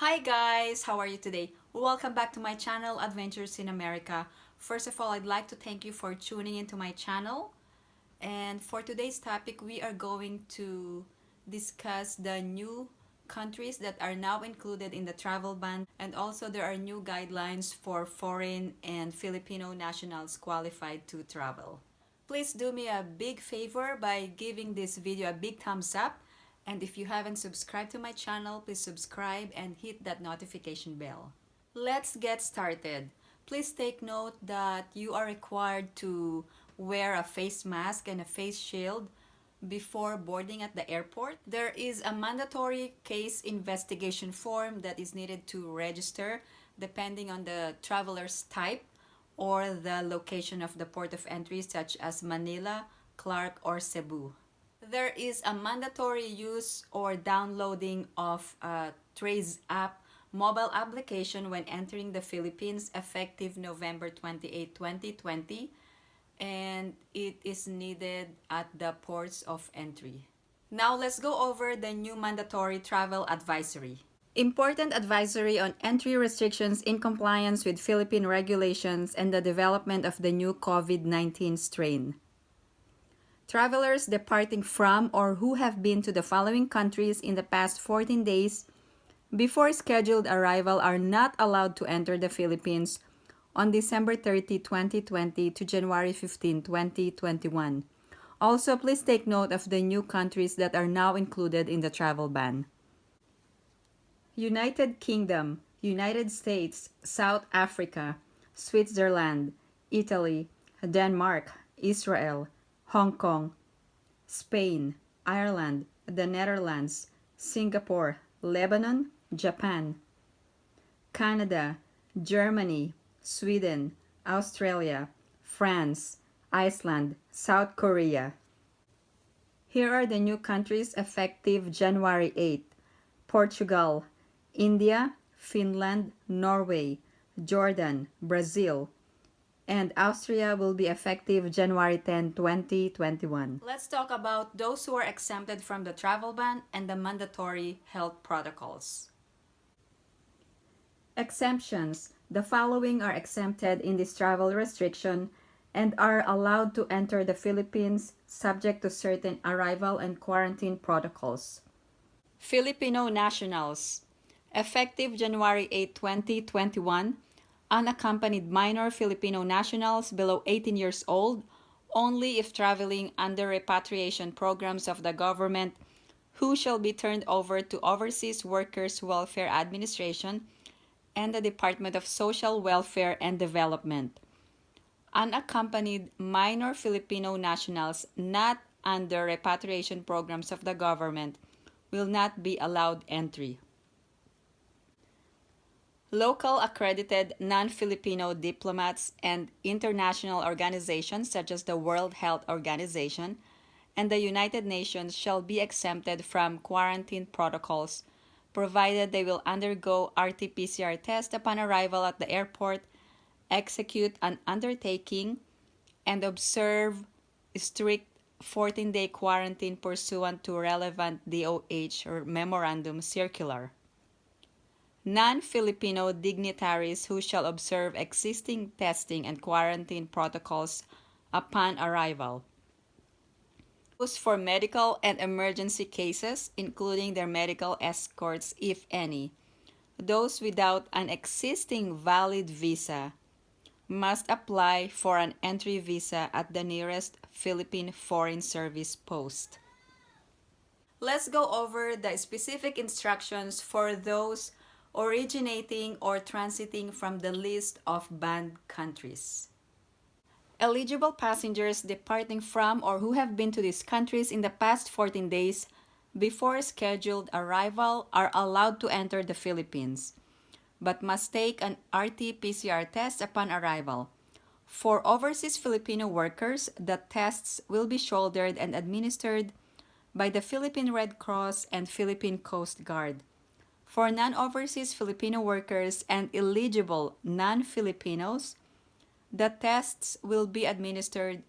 Hi guys, how are you today? Welcome back to my channel, Adventures in America. First of all, I'd like to thank you for tuning into my channel. And for today's topic, we are going to discuss the new countries that are now included in the travel ban, and also there are new guidelines for foreign and Filipino nationals qualified to travel. Please do me a big favor by giving this video a big thumbs up, and if you haven't subscribed to my channel, please subscribe and hit that notification bell. Let's get started. Please take note that you are required to wear a face mask and a face shield before boarding at the airport. There is a mandatory case investigation form that is needed to register depending on the traveler's type or the location of the port of entry, such as Manila, Clark, or Cebu. There is a mandatory use or downloading of a Traze App mobile application when entering the Philippines effective November 28, 2020, and it is needed at the ports of entry. Now let's go over the new mandatory travel advisory. Important advisory on entry restrictions in compliance with Philippine regulations and the development of the new COVID-19 strain. Travelers departing from or who have been to the following countries in the past 14 days before scheduled arrival are not allowed to enter the Philippines on December 30, 2020 to January 15, 2021. Also, please take note of the new countries that are now included in the travel ban. United Kingdom, United States, South Africa, Switzerland, Italy, Denmark, Israel, Hong Kong, Spain, Ireland, the Netherlands, Singapore, Lebanon, Japan, Canada, Germany, Sweden, Australia, France, Iceland, South Korea. Here are the new countries effective January 8: Portugal, India, Finland, Norway, Jordan, Brazil, and Austria will be effective January 10, 2021. Let's talk about those who are exempted from the travel ban and the mandatory health protocols. Exemptions. The following are exempted in this travel restriction and are allowed to enter the Philippines subject to certain arrival and quarantine protocols. Filipino nationals. Effective January 8, 2021, unaccompanied minor Filipino nationals below 18 years old, only if traveling under repatriation programs of the government, who shall be turned over to Overseas Workers Welfare Administration and the Department of Social Welfare and Development. Unaccompanied minor Filipino nationals not under repatriation programs of the government will not be allowed entry. Local accredited non-Filipino diplomats and international organizations such as the World Health Organization and the United Nations shall be exempted from quarantine protocols, provided they will undergo RT-PCR test upon arrival at the airport, execute an undertaking, and observe strict 14-day quarantine pursuant to relevant DOH or Memorandum Circular. Non-Filipino dignitaries who shall observe existing testing and quarantine protocols upon arrival. Those for medical and emergency cases, including their medical escorts, if any. Those without an existing valid visa must apply for an entry visa at the nearest Philippine Foreign Service post. Let's go over the specific instructions for those originating or transiting from the list of banned countries. Eligible passengers departing from or who have been to these countries in the past 14 days before scheduled arrival are allowed to enter the Philippines, but must take an RT-PCR test upon arrival. For overseas Filipino workers, the tests will be shouldered and administered by the Philippine Red Cross and Philippine Coast Guard. For non-overseas Filipino workers and eligible non-Filipinos, the tests will be administered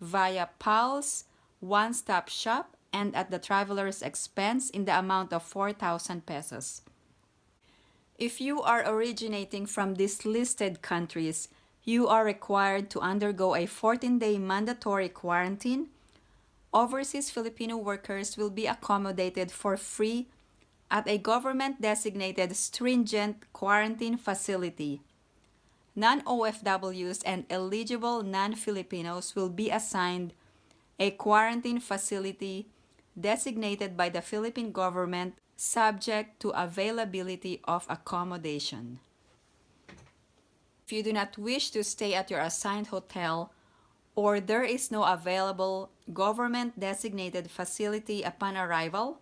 via PALS, one-stop shop, and at the traveler's expense in the amount of 4,000 pesos. If you are originating from these listed countries, you are required to undergo a 14-day mandatory quarantine. Overseas Filipino workers will be accommodated for free at a government-designated stringent quarantine facility. Non-OFWs and eligible non-Filipinos will be assigned a quarantine facility designated by the Philippine government subject to availability of accommodation. If you do not wish to stay at your assigned hotel or there is no available government-designated facility upon arrival,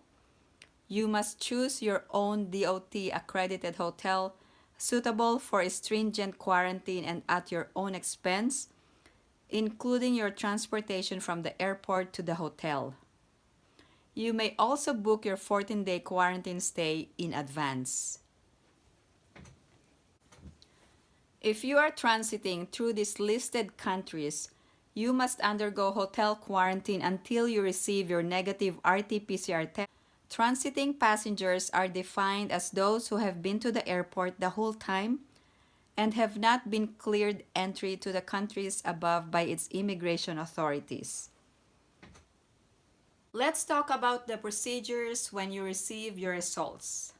you must choose your own DOT accredited hotel suitable for a stringent quarantine and at your own expense, including your transportation from the airport to the hotel. You may also book your 14-day quarantine stay in advance. If you are transiting through these listed countries, you must undergo hotel quarantine until you receive your negative RT-PCR test. Transiting passengers are defined as those who have been to the airport the whole time and have not been cleared entry to the countries above by its immigration authorities. Let's talk about the procedures when you receive your results.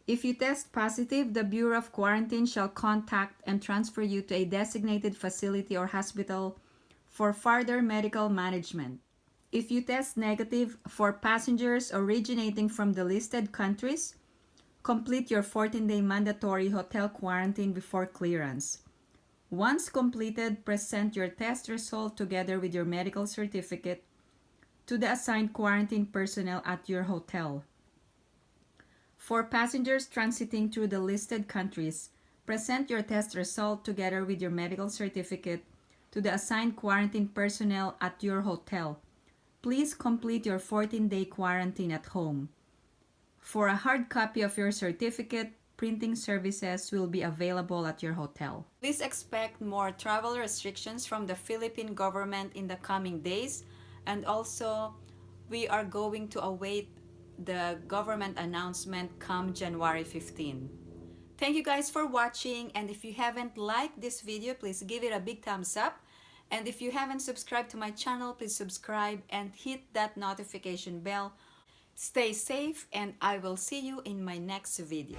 If you test positive, the Bureau of Quarantine shall contact and transfer you to a designated facility or hospital for further medical management. If you test negative for passengers originating from the listed countries, complete your 14-day mandatory hotel quarantine before clearance. Once completed, present your test result together with your medical certificate to the assigned quarantine personnel at your hotel. For passengers transiting through the listed countries, present your test result together with your medical certificate to the assigned quarantine personnel at your hotel. Please complete your 14-day quarantine at home. For a hard copy of your certificate, printing services will be available at your hotel. Please expect more travel restrictions from the Philippine government in the coming days, and also we are going to await the government announcement come January 15. Thank you guys for watching, and if you haven't liked this video, please give it a big thumbs up. And if you haven't subscribed to my channel, please subscribe and hit that notification bell. Stay safe, and I will see you in my next video.